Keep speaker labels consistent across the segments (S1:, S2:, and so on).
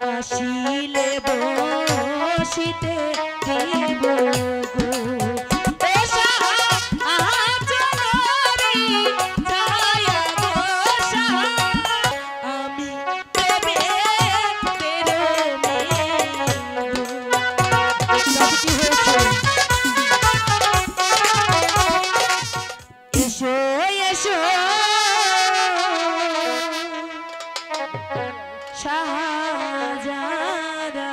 S1: আসিলে বসিতে দিব গো এসা আচলরি ছায়া গো সাহা আমি তবে তেরো এসো এসো শাহজাদা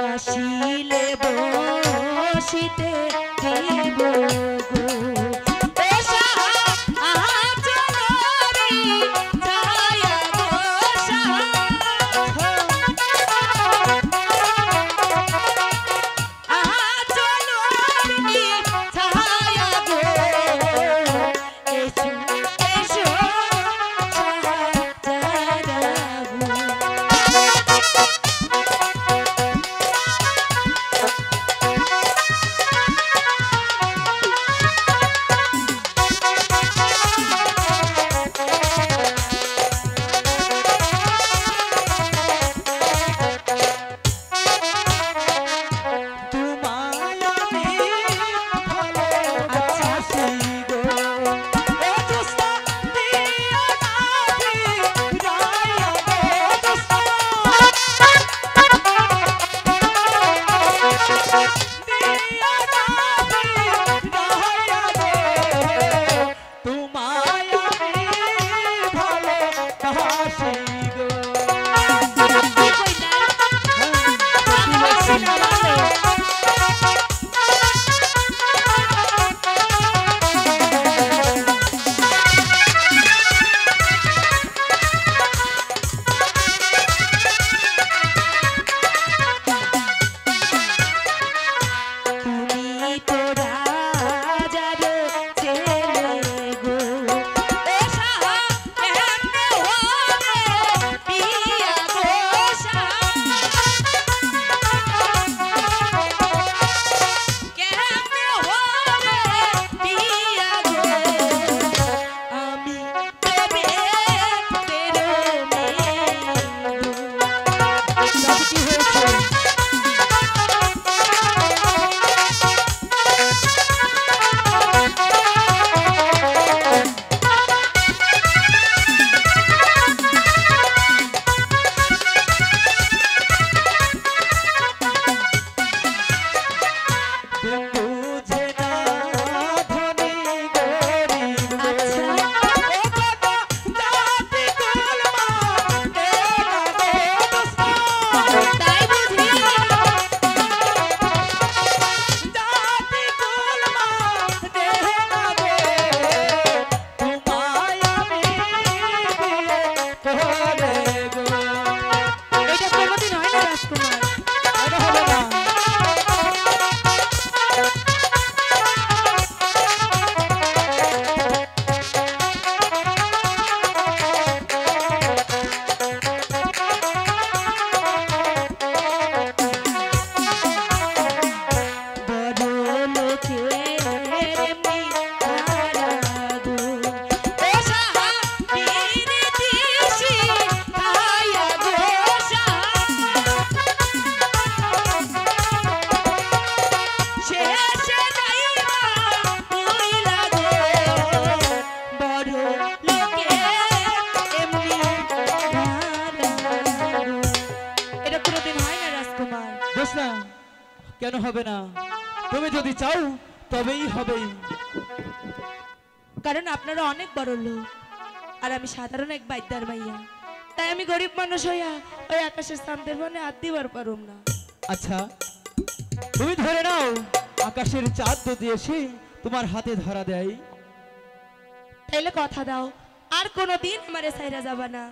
S1: আসিলে বসিতে দিব গো এসা আচলরি ছায়া গো সাহা আচলরি ছায়া গো এসো এসো শাহজাদা গো
S2: দোষ না, কেন হবে না? তুমি যদি চাও তবেই হবে।
S1: কারণ আপনারা অনেক বড় লোক আর আমি সাধারণ এক বাইদার মাইয়া, তাই আমি গরিব মানুষ হইয়া ওই আকাশের চাঁদের বনে হাত দিবার পারুম না।
S2: আচ্ছা, তুমি ধরে নাও আকাশের চাঁদ যদি এসে তোমার হাতে ধরা দেয়,
S1: তাইলে কথা দাও আর কোনোদিন আমারে ছাইরা যাবা না।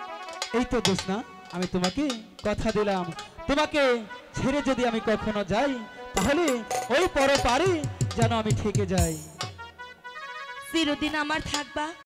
S2: এই তো দোষ না, আমি তোমাকে কথা দিলাম, তোমাকে ছেড়ে যদি আমি কখনো যাই তাহলে ওই পরপারে যেন আমি থেকে যাই।
S1: চিরদিন আমার থাকবা